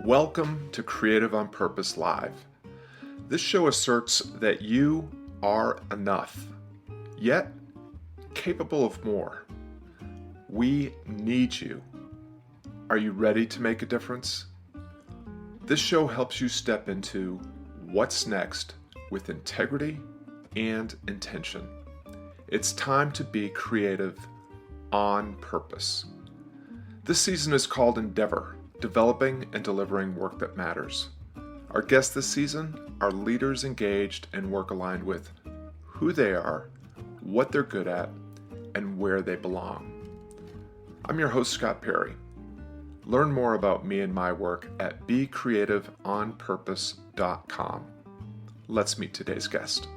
Welcome to Creative on Purpose Live. This show asserts that you are enough, yet capable of more. We need you. Are you ready to make a difference? This show helps you step into what's next with integrity and intention. It's time to be creative on purpose. This season is called Endeavor, Developing and Delivering Work That Matters. Our guests this season are leaders engaged and work aligned with who they are, what they're good at, and where they belong. I'm your host, Scott Perry. Learn more about me and my work at becreativeonpurpose.com. Let's meet today's guest.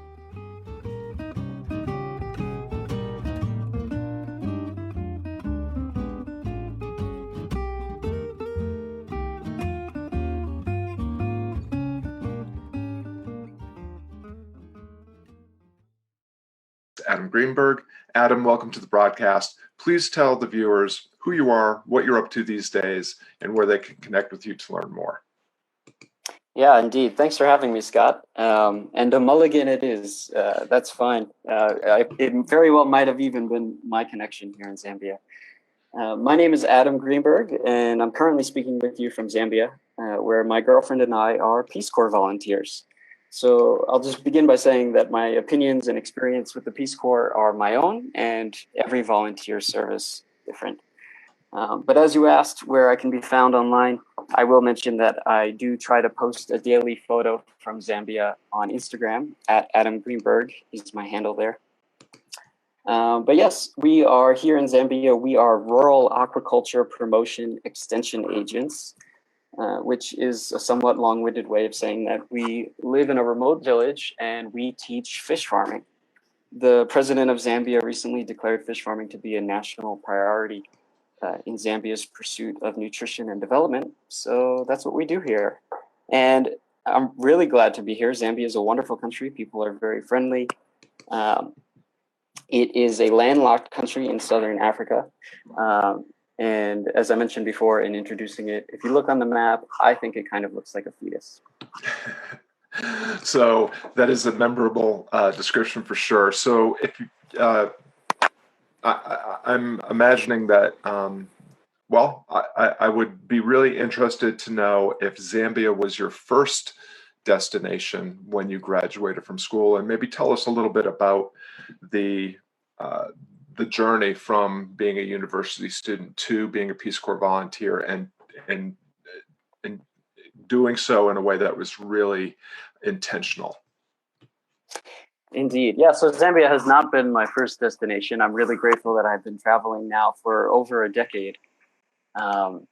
Adam Greenberg. Adam, welcome to the broadcast. Please tell the viewers who you are, what you're up to these days, and where they can connect with you to learn more. Yeah, indeed. Thanks for having me, Scott. And a mulligan it is. That's fine. It very well might have even been my connection here in Zambia. My name is Adam Greenberg, and I'm currently speaking with you from Zambia, where my girlfriend and I are Peace Corps volunteers. So I'll just begin by saying that my opinions and experience with the Peace Corps are my own, and every volunteer service different. But as you asked where I can be found online, I will mention that I do try to post a daily photo from Zambia on Instagram. At Adam Greenberg is my handle there. But yes, we are here in Zambia. We are rural aquaculture promotion extension agents, which is a somewhat long-winded way of saying that we live in a remote village and we teach fish farming. The president of Zambia recently declared fish farming to be a national priority in Zambia's pursuit of nutrition and development. So that's what we do here. And I'm really glad to be here. Zambia is a wonderful country. People are very friendly. It is a landlocked country in southern Africa. And as I mentioned before in introducing it, if you look on the map, I think it kind of looks like a fetus. So that is a memorable description for sure. So if you, I'm imagining that, I would be really interested to know if Zambia was your first destination when you graduated from school, and maybe tell us a little bit about the journey from being a university student to being a Peace Corps volunteer, and doing so in a way that was really intentional. Indeed. Yeah, so Zambia has not been my first destination. I'm really grateful that I've been traveling now for over a decade. And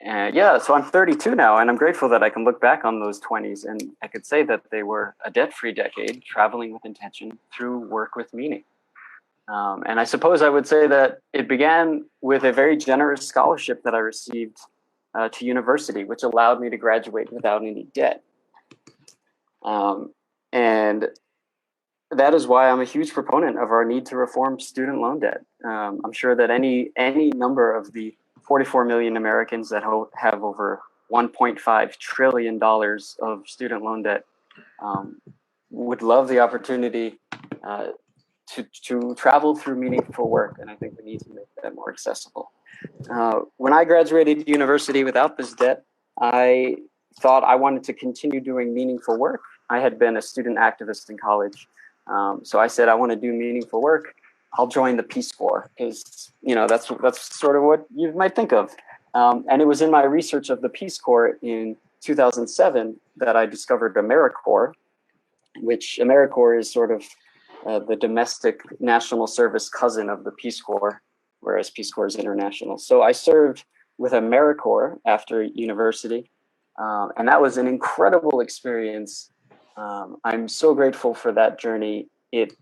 yeah, so I'm 32 now, and I'm grateful that I can look back on those 20s and I could say that they were a debt-free decade, traveling with intention through work with meaning. And I suppose I would say that it began with a very generous scholarship that I received to university, which allowed me to graduate without any debt. And that is why I'm a huge proponent of our need to reform student loan debt. I'm sure that any number of the 44 million Americans that have over $1.5 trillion of student loan debt would love the opportunity to travel through meaningful work, and I think we need to make that more accessible. When I graduated university without this debt, I thought I wanted to continue doing meaningful work. I had been a student activist in college. So I said, I want to do meaningful work. I'll join the Peace Corps, because that's sort of what you might think of. And it was in my research of the Peace Corps in 2007 that I discovered AmeriCorps, which AmeriCorps is sort of the domestic national service cousin of the Peace Corps, whereas Peace Corps is international. So I served with AmeriCorps after university, and that was an incredible experience. I'm so grateful for that journey. It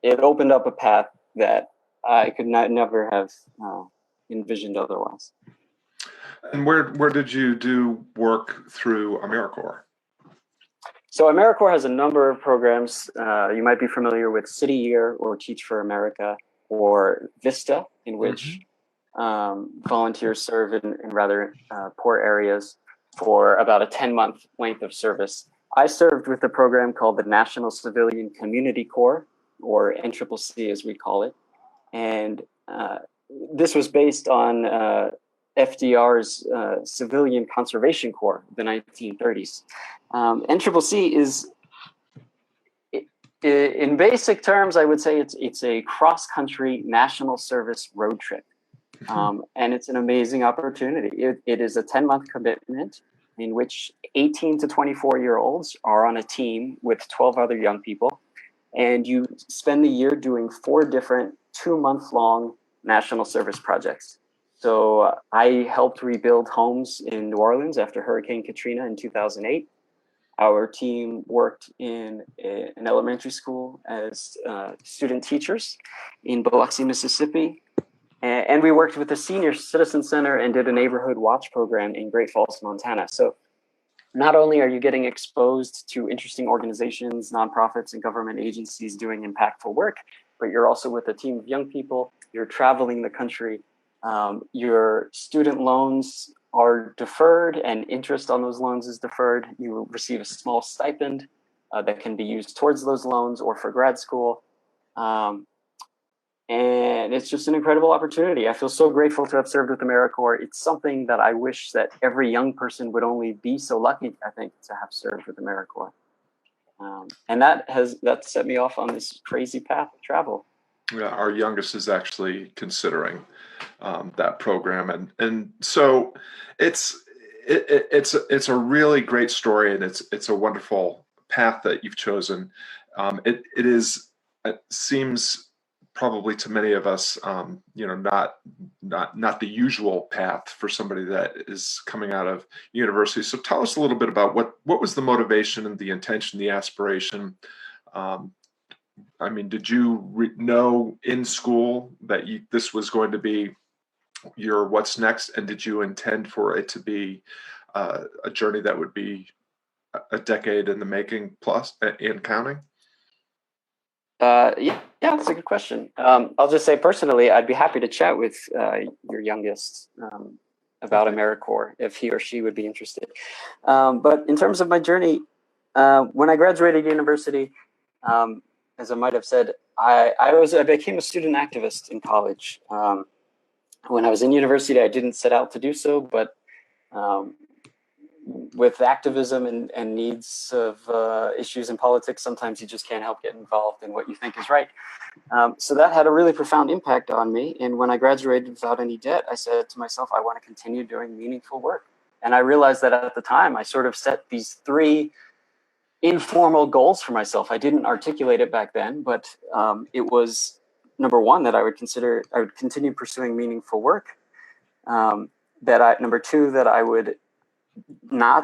opened up a path that I could never have envisioned otherwise. And where did you do work through AmeriCorps? So AmeriCorps has a number of programs. You might be familiar with City Year or Teach for America or Vista, in which volunteers serve in rather poor areas for about a 10-month length of service. I served with a program called the National Civilian Community Corps, or NCCC as we call it. And this was based on FDR's Civilian Conservation Corps, the 1930s. NCCC is, in basic terms, I would say it's a cross-country national service road trip. And it's an amazing opportunity. It is a 10-month commitment in which 18 to 24-year-olds are on a team with 12 other young people. And you spend the year doing 4 different 2-month-long national service projects. So I helped rebuild homes in New Orleans after Hurricane Katrina in 2008. Our team worked in an elementary school as student teachers in Biloxi, Mississippi. And we worked with the Senior Citizen Center and did a neighborhood watch program in Great Falls, Montana. So not only are you getting exposed to interesting organizations, nonprofits, and government agencies doing impactful work, but you're also with a team of young people. You're traveling the country. Your student loans are deferred and interest on those loans is deferred. You receive a small stipend that can be used towards those loans or for grad school. And it's just an incredible opportunity. I feel so grateful to have served with AmeriCorps. It's something that I wish that every young person would only be so lucky, I think, to have served with AmeriCorps. And that set me off on this crazy path of travel. Yeah, our youngest is actually considering that program, and so it's a really great story, and it's a wonderful path that you've chosen. It seems probably to many of us, not the usual path for somebody that is coming out of university. So tell us a little bit about what was the motivation and the intention, the aspiration. I mean, did you know in school that this was going to be your what's next, and did you intend for it to be a journey that would be a decade in the making plus and counting? Yeah, that's a good question. I'll just say personally, I'd be happy to chat with your youngest about AmeriCorps if he or she would be interested. But in terms of my journey, when I graduated university, as I might have said, I became a student activist in college. When I was in university, I didn't set out to do so, but with activism and needs of issues in politics, sometimes you just can't help get involved in what you think is right. So that had a really profound impact on me. And when I graduated without any debt, I said to myself, I want to continue doing meaningful work. And I realized that at the time, I sort of set these 3 informal goals for myself. I didn't articulate it back then, but it was number 1, that I would continue pursuing meaningful work. Number 2, that I would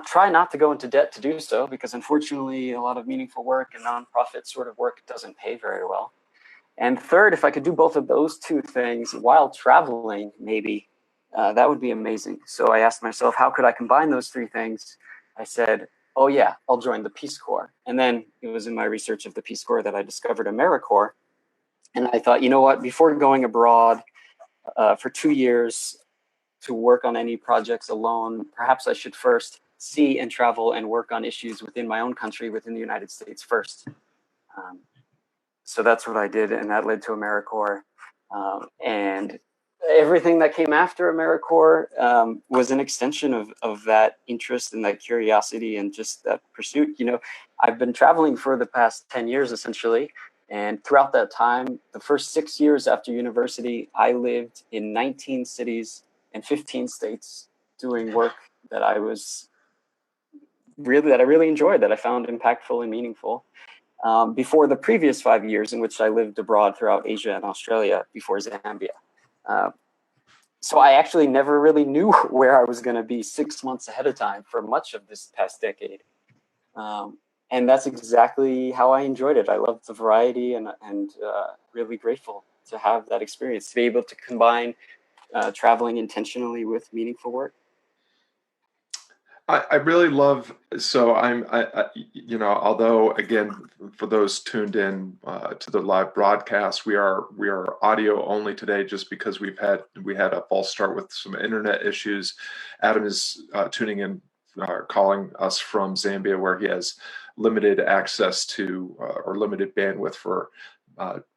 try not to go into debt to do so, because unfortunately a lot of meaningful work and nonprofit sort of work doesn't pay very well. And third, if I could do both of those 2 things while traveling, maybe that would be amazing. So I asked myself, how could I combine those 3 things? I said, oh yeah, I'll join the Peace Corps. And then it was in my research of the Peace Corps that I discovered AmeriCorps. And I thought, you know what, before going abroad for 2 years to work on any projects alone, perhaps I should first see and travel and work on issues within my own country, within the United States first. So that's what I did, and that led to AmeriCorps. And everything that came after AmeriCorps was an extension of that interest and that curiosity and just that pursuit. You know, I've been traveling for the past 10 years, essentially. And throughout that time, the first 6 years after university, I lived in 19 cities and 15 states doing work that I really enjoyed, that I found impactful and meaningful. Before the previous 5 years in which I lived abroad throughout Asia and Australia before Zambia. So I actually never really knew where I was going to be 6 months ahead of time for much of this past decade. And that's exactly how I enjoyed it. I loved the variety and really grateful to have that experience, to be able to combine traveling intentionally with meaningful work. I really love, so although again, for those tuned in to the live broadcast, we are audio only today, just because we had a false start with some internet issues. Adam is tuning in, calling us from Zambia, where he has limited access to or limited bandwidth for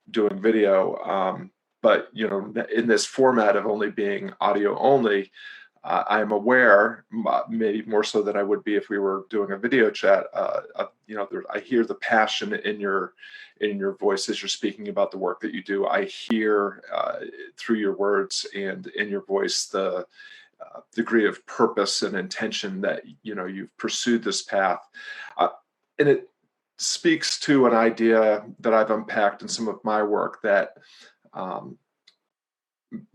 doing video. But in this format of only being audio only, I am aware, maybe more so than I would be if we were doing a video chat. I hear the passion in your voice as you're speaking about the work that you do. I hear through your words and in your voice the degree of purpose and intention that you've pursued this path, and it speaks to an idea that I've unpacked in some of my work, that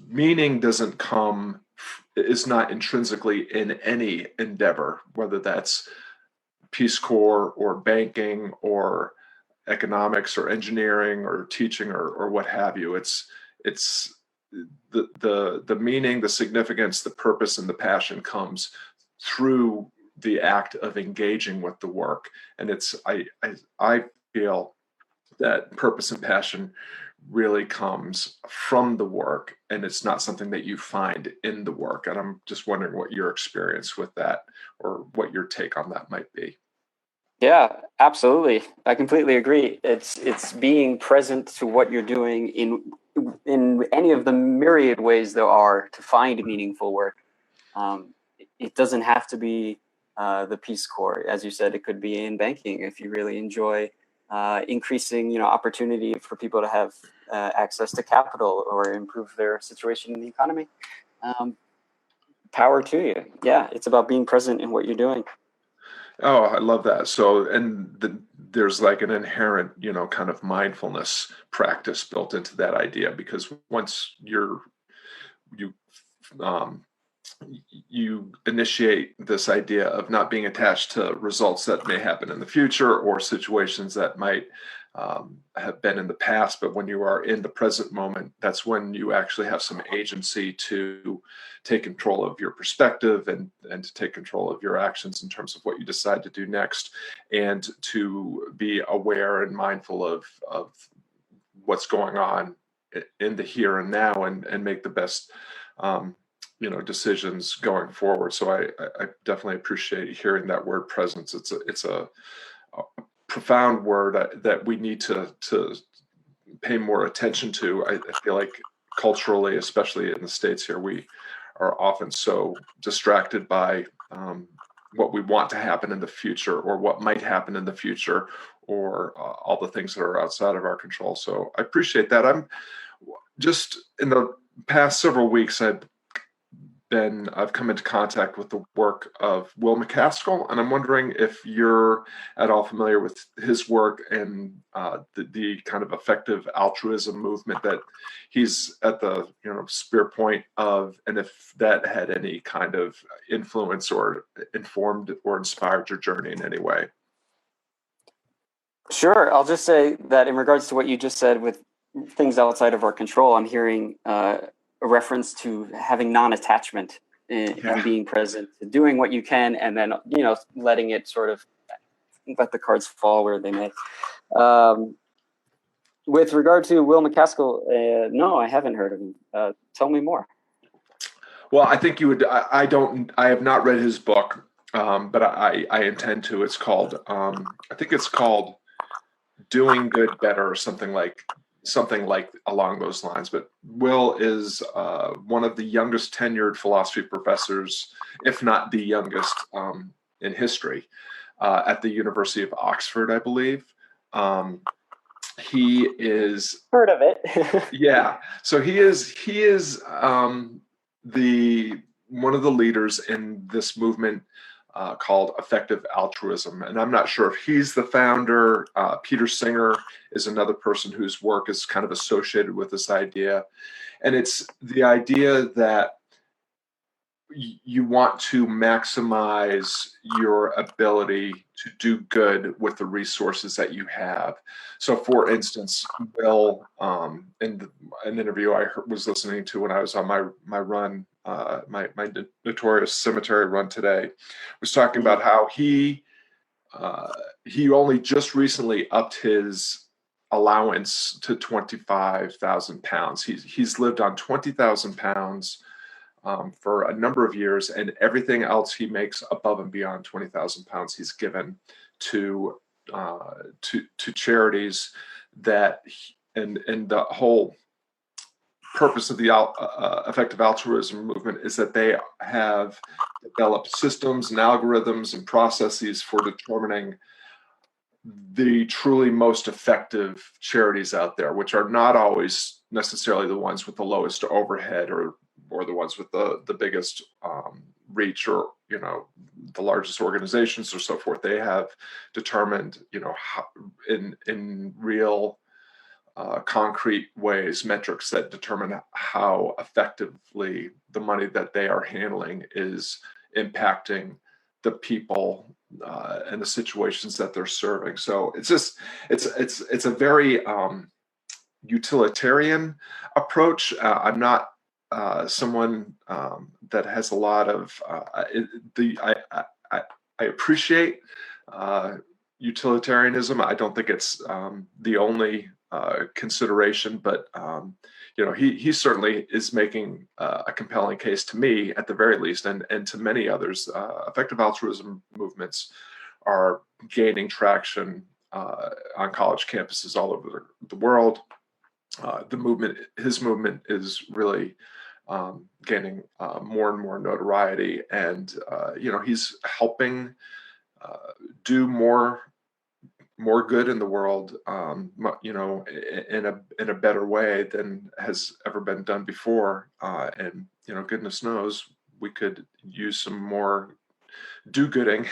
meaning is not intrinsically in any endeavor, whether that's Peace Corps or banking or economics or engineering or teaching or what have you. It's the meaning, the significance, the purpose, and the passion comes through the act of engaging with the work. And I feel that purpose and passion really comes from the work, and it's not something that you find in the work. And I'm just wondering what your experience with that, or what your take on that might be. Yeah, absolutely. I completely agree. It's being present to what you're doing in any of the myriad ways there are to find meaningful work. It doesn't have to be the Peace Corps. As you said, it could be in banking if you really enjoy increasing opportunity for people to have access to capital or improve their situation in the economy. Power to you. Yeah, it's about being present in what you're doing. Oh, I love that. So, there's like an inherent, kind of mindfulness practice built into that idea, because once you initiate this idea of not being attached to results that may happen in the future or situations that might have been in the past, but when you are in the present moment, that's when you actually have some agency to take control of your perspective and to take control of your actions in terms of what you decide to do next, and to be aware and mindful of what's going on in the here and now, and make the best decisions going forward. So I definitely appreciate hearing that word presence. It's a profound word that we need to pay more attention to. I feel like culturally, especially in the States here, we are often so distracted by what we want to happen in the future, or what might happen in the future, or all the things that are outside of our control. So I appreciate that. I'm just, in the past several weeks, I've come into contact with the work of Will McCaskill, and I'm wondering if you're at all familiar with his work and the kind of effective altruism movement that he's at the spear point of, and if that had any kind of influence or informed or inspired your journey in any way. Sure. I'll just say that in regards to what you just said with things outside of our control, I'm hearing a reference to having non-attachment and being present, doing what you can, and then letting it sort of let the cards fall where they may. With regard to Will McCaskill, no, I haven't heard of him. Tell me more. Well, I think you would. I have not read his book, but I intend to. It's called I think it's called Doing Good Better, or something like along those lines. But Will is one of the youngest tenured philosophy professors, if not the youngest, in history, at the University of Oxford, I believe. He is heard of it. Yeah. So he is the one of the leaders in this movement called effective altruism. And I'm not sure if he's the founder. Peter Singer is another person whose work is kind of associated with this idea. And it's the idea that you want to maximize your ability to do good with the resources that you have. So, for instance, Will, in an interview I was listening to when I was on my run, my notorious cemetery run today, was talking about how he he only just recently upped his allowance to 25,000 pounds. He's lived on 20,000 pounds for a number of years, and everything else he makes above and beyond 20,000 pounds he's given to to charities that and the whole purpose of the effective altruism movement is that they have developed systems and algorithms and processes for determining the truly most effective charities out there, which are not always necessarily the ones with the lowest overhead or the ones with the biggest reach, or the largest organizations or so forth. They have determined how, in real concrete ways, metrics that determine how effectively the money that they are handling is impacting the people and the situations that they're serving. So it's a very utilitarian approach. I'm not someone that has a lot of I appreciate utilitarianism. I don't think it's the only consideration, but he certainly is making a compelling case to me, at the very least, and to many others. Effective altruism movements are gaining traction on college campuses all over the world. His movement is really gaining more and more notoriety, and he's helping do more good in the world, in a better way than has ever been done before. And goodness knows, we could use some more do-gooding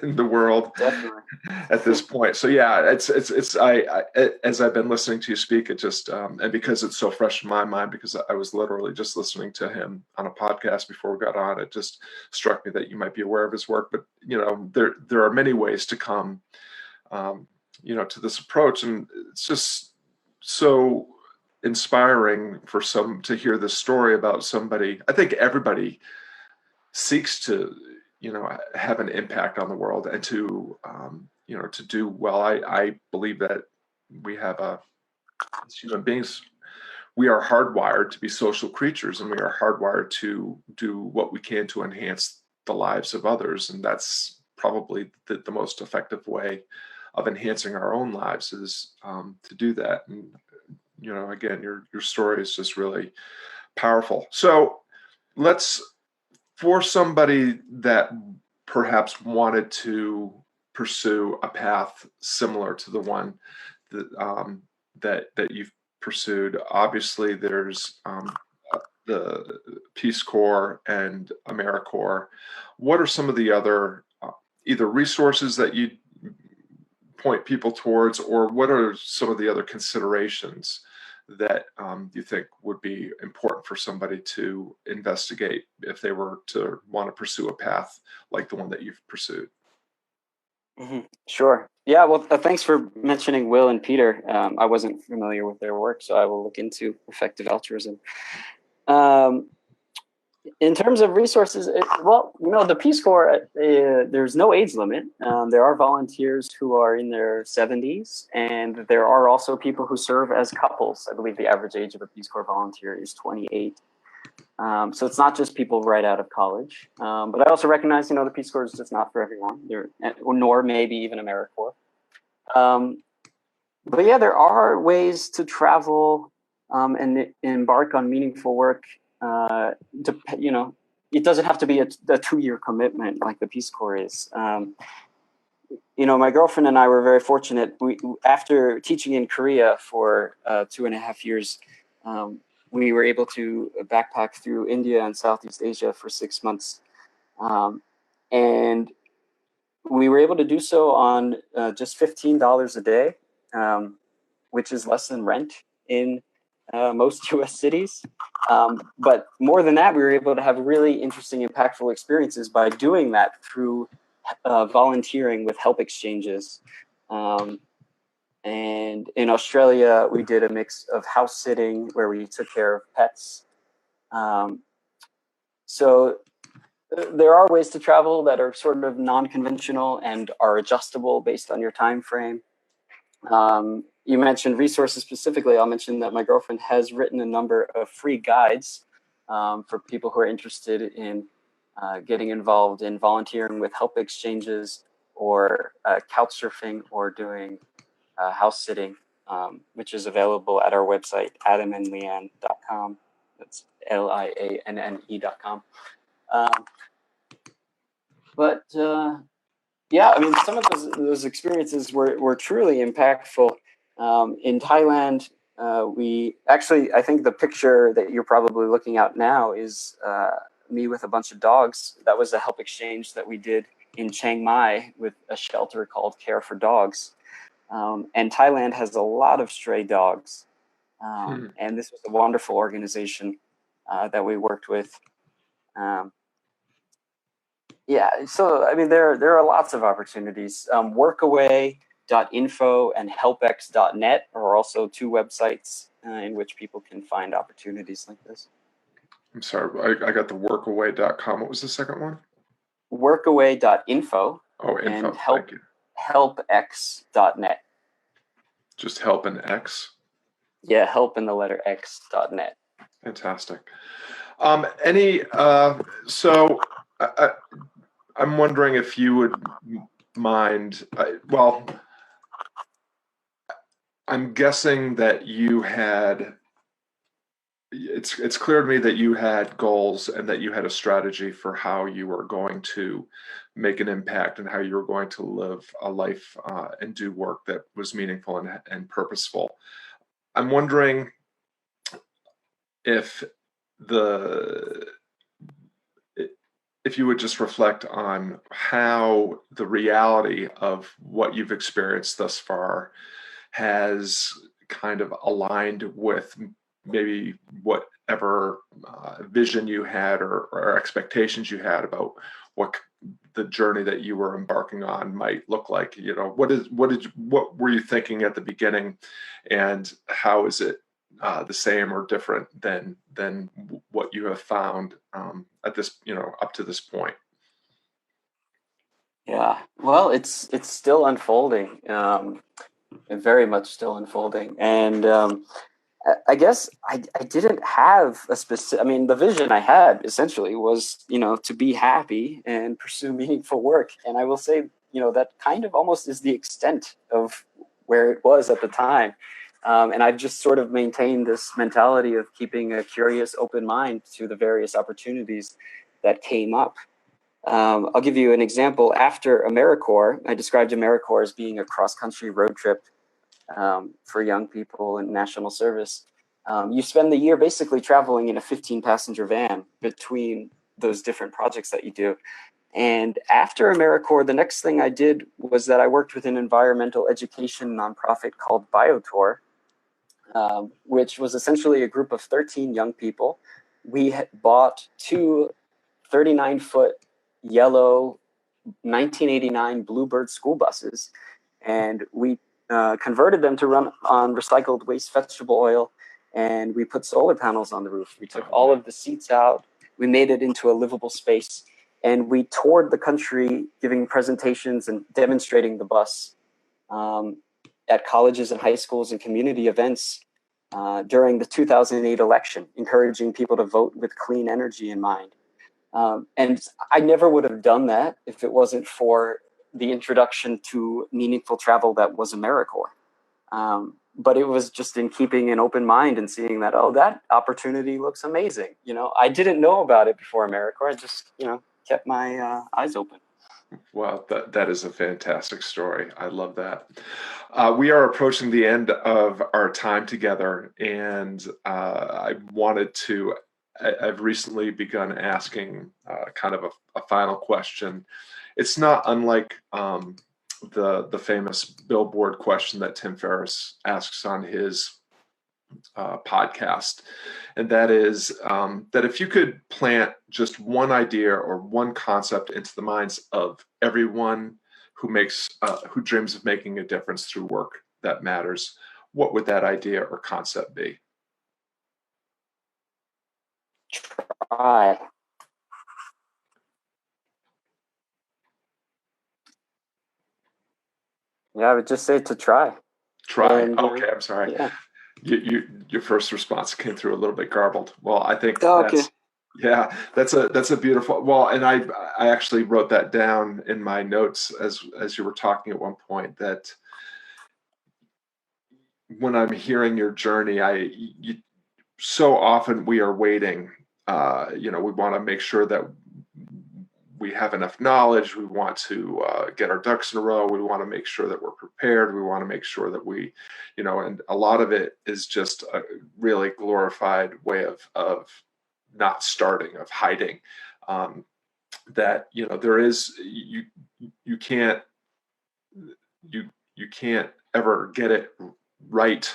in the world. Definitely. At this point. So yeah, it's as I've been listening to you speak, it just and because it's so fresh in my mind, because I was literally just listening to him on a podcast before we got on, it just struck me that you might be aware of his work. But there are many ways to come to this approach, and it's just so inspiring for some to hear this story about somebody. I think everybody seeks to have an impact on the world and to to do well. I believe that we have as human beings, we are hardwired to be social creatures, and we are hardwired to do what we can to enhance the lives of others. And that's probably the most effective way of enhancing our own lives, is to do that. And again, your story is just really powerful. So for somebody that perhaps wanted to pursue a path similar to the one that you've pursued, obviously there's the Peace Corps and AmeriCorps. What are some of the other either resources that you point people towards, or what are some of the other considerations that you think would be important for somebody to investigate if they were to want to pursue a path like the one that you've pursued? Mm-hmm. Sure. Yeah. Well, thanks for mentioning Will and Peter. I wasn't familiar with their work, so I will look into effective altruism. In terms of resources, the Peace Corps, there's no age limit. There are volunteers who are in their 70s, and there are also people who serve as couples. I believe the average age of a Peace Corps volunteer is 28. So it's not just people right out of college. But I also recognize, the Peace Corps is just not for everyone, nor maybe even AmeriCorps. But yeah, there are ways to travel and embark on meaningful work. It doesn't have to be a 2-year commitment like the Peace Corps is. My girlfriend and I were very fortunate. After teaching in Korea for 2.5 years, we were able to backpack through India and Southeast Asia for 6 months. And we were able to do so on just $15 a day, which is less than rent in most US cities. But more than that, we were able to have really interesting, impactful experiences by doing that through volunteering with help exchanges. And in Australia, we did a mix of house sitting where we took care of pets. So there are ways to travel that are sort of non-conventional and are adjustable based on your time frame. You mentioned resources specifically. I'll mention that my girlfriend has written a number of free guides for people who are interested in getting involved in volunteering with help exchanges or couch surfing or doing house sitting, which is available at our website, adamandleanne.com. That's LIANNE.com. But yeah, I mean, some of those experiences were truly impactful. In Thailand, we actually, I think the picture that you're probably looking at now is me with a bunch of dogs. That was a help exchange that we did in Chiang Mai with a shelter called Care for Dogs. And Thailand has a lot of stray dogs. And this was a wonderful organization that we worked with. Yeah, so I mean, there are lots of opportunities. Workaway.info and helpx.net are also two websites in which people can find opportunities like this. I'm sorry, I got the workaway.com. What was the second one? Workaway.info. Oh, info. And Thank you. helpx.net. Just help and X? Yeah, help in the letter x.net. Fantastic. So I'm wondering if you would mind, well, I'm guessing that you had, it's clear to me that you had goals and that you had a strategy for how you were going to make an impact and how you were going to live a life and do work that was meaningful and purposeful. I'm wondering if if you would just reflect on how the reality of what you've experienced thus far has kind of aligned with maybe whatever vision you had or expectations you had about what the journey that you were embarking on might look like. You know, what were you thinking at the beginning, and how is it the same or different than what you have found at this, up to this point? Yeah, well, it's still unfolding, very much still unfolding, and I guess I didn't have a specific. I mean, the vision I had essentially was, to be happy and pursue meaningful work, and I will say, that kind of almost is the extent of where it was at the time. And I've just sort of maintained this mentality of keeping a curious, open mind to the various opportunities that came up. I'll give you an example. After AmeriCorps, I described AmeriCorps as being a cross-country road trip for young people in national service. You spend the year basically traveling in a 15-passenger van between those different projects that you do. And after AmeriCorps, the next thing I did was that I worked with an environmental education nonprofit called BioTour, which was essentially a group of 13 young people. We had bought two 39-foot yellow 1989 Bluebird school buses, and we converted them to run on recycled waste vegetable oil, and we put solar panels on the roof. We took all of the seats out. We made it into a livable space, and we toured the country giving presentations and demonstrating the bus at colleges and high schools and community events during the 2008 election, encouraging people to vote with clean energy in mind. And I never would have done that if it wasn't for the introduction to meaningful travel that was AmeriCorps. But it was just in keeping an open mind and seeing that, oh, that opportunity looks amazing. I didn't know about it before AmeriCorps. I just, kept my eyes open. Wow, that is a fantastic story. I love that. We are approaching the end of our time together, and I've recently begun asking kind of a final question. It's not unlike the famous billboard question that Tim Ferriss asks on his podcast, and that is that if you could plant just one idea or one concept into the minds of everyone who dreams of making a difference through work that matters, what would that idea or concept be? Try. Yeah, I would just say to try. Try. And Okay, I'm sorry. yeah. Your first response came through a little bit garbled. Well, I think Oh, okay. that's yeah, that's a beautiful. Well, and I actually wrote that down in my notes as you were talking at one point, that when I'm hearing your journey, so often we are waiting. We want to make sure that we have enough knowledge. We want to get our ducks in a row. We want to make sure that we're prepared. We want to make sure that and a lot of it is just a really glorified way of not starting, of hiding. That there is you can't you can't ever get it right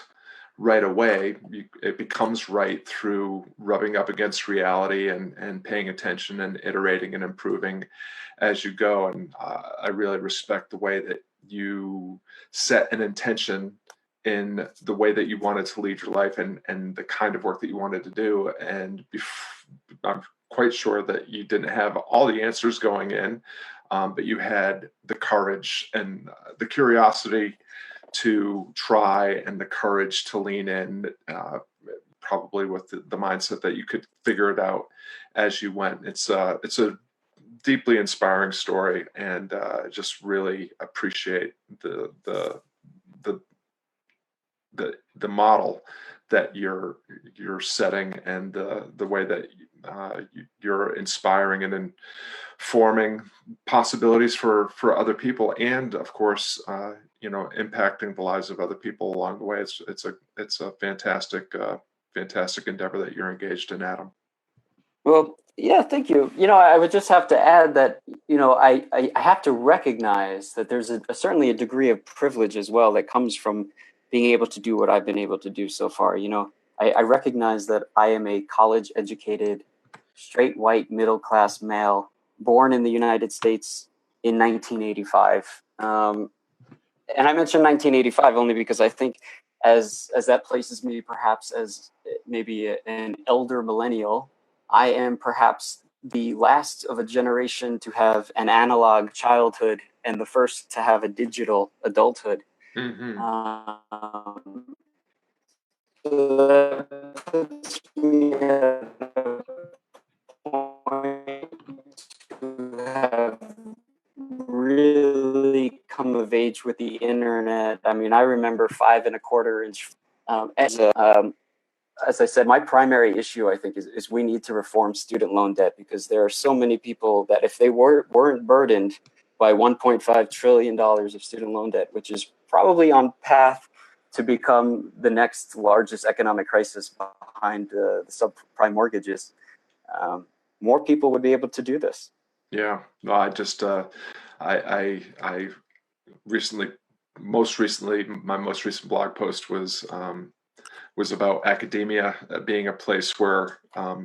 away. It becomes right through rubbing up against reality and paying attention and iterating and improving as you go. And I really respect the way that you set an intention in the way that you wanted to lead your life, and the kind of work that you wanted to do. And I'm quite sure that you didn't have all the answers going in, but you had the courage and the curiosity to try and the courage to lean in, probably with the mindset that you could figure it out as you went. It's a deeply inspiring story, and just really appreciate the the model that you're setting, and the way that you're inspiring and informing possibilities for other people, and of course impacting the lives of other people along the way. It's a fantastic endeavor that you're engaged in, Adam. Well, yeah, thank you. I would just have to add that, I have to recognize that there's certainly a degree of privilege as well that comes from being able to do what I've been able to do so far. I recognize that I am a college educated, straight white, middle class male born in the United States in 1985. And I mentioned 1985 only because I think as that places me perhaps as maybe an elder millennial, I am perhaps the last of a generation to have an analog childhood and the first to have a digital adulthood. Mm-hmm. So that puts me at a point to have really come of age with the internet. I mean, I remember 5.25 inch. As I said, my primary issue, I think, is we need to reform student loan debt, because there are so many people that if they weren't burdened by $1.5 trillion of student loan debt, which is probably on path to become the next largest economic crisis behind the subprime mortgages, more people would be able to do this. Yeah, no, I most recently, my most recent blog post was about academia being a place where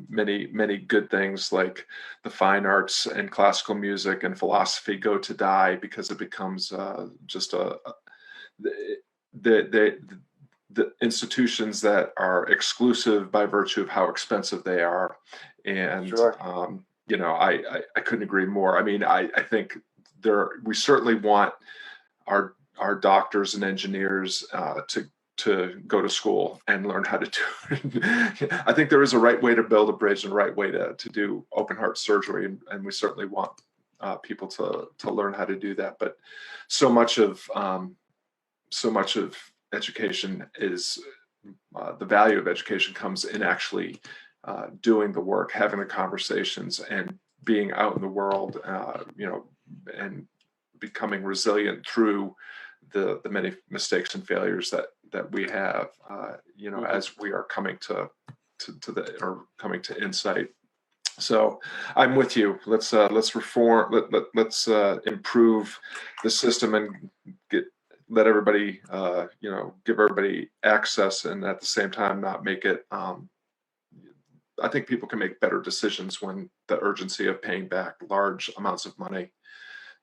many good things like the fine arts and classical music and philosophy go to die, because it becomes just the institutions that are exclusive by virtue of how expensive they are. And Sure. I couldn't agree more. I mean, I think we certainly want our doctors and engineers to go to school and learn how to do it. I think there is a right way to build a bridge and a right way to do open heart surgery, and we certainly want people to learn how to do that. But so much of education is the value of education comes in actually doing the work, having the conversations, and being out in the world, and becoming resilient through the many mistakes and failures that we have, as we are coming to coming to insight. So I'm with you. Let's reform. Let's improve the system and let everybody, give everybody access, and at the same time not make it. I think people can make better decisions when the urgency of paying back large amounts of money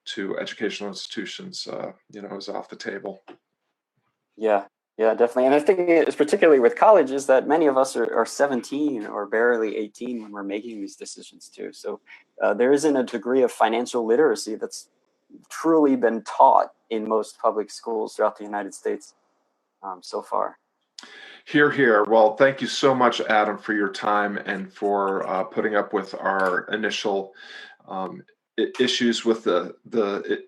to educational institutions, is off the table. Yeah, definitely. And I think it's particularly with colleges that many of us are 17 or barely 18 when we're making these decisions too. So there isn't a degree of financial literacy that's truly been taught in most public schools throughout the United States so far. Hear, hear. Well, thank you so much, Adam, for your time and for putting up with our initial issues with the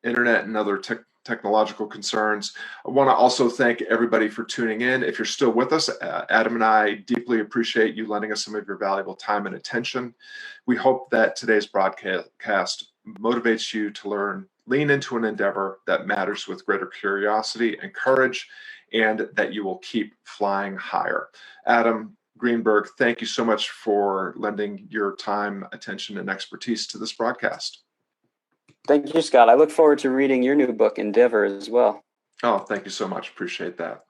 internet and other technological concerns. I want to also thank everybody for tuning in. If you're still with us, Adam and I deeply appreciate you lending us some of your valuable time and attention. We hope that today's broadcast motivates you to lean into an endeavor that matters with greater curiosity and courage, and that you will keep flying higher. Adam Greenberg, thank you so much for lending your time, attention, and expertise to this broadcast. Thank you, Scott. I look forward to reading your new book, Endeavor, as well. Oh, thank you so much. Appreciate that.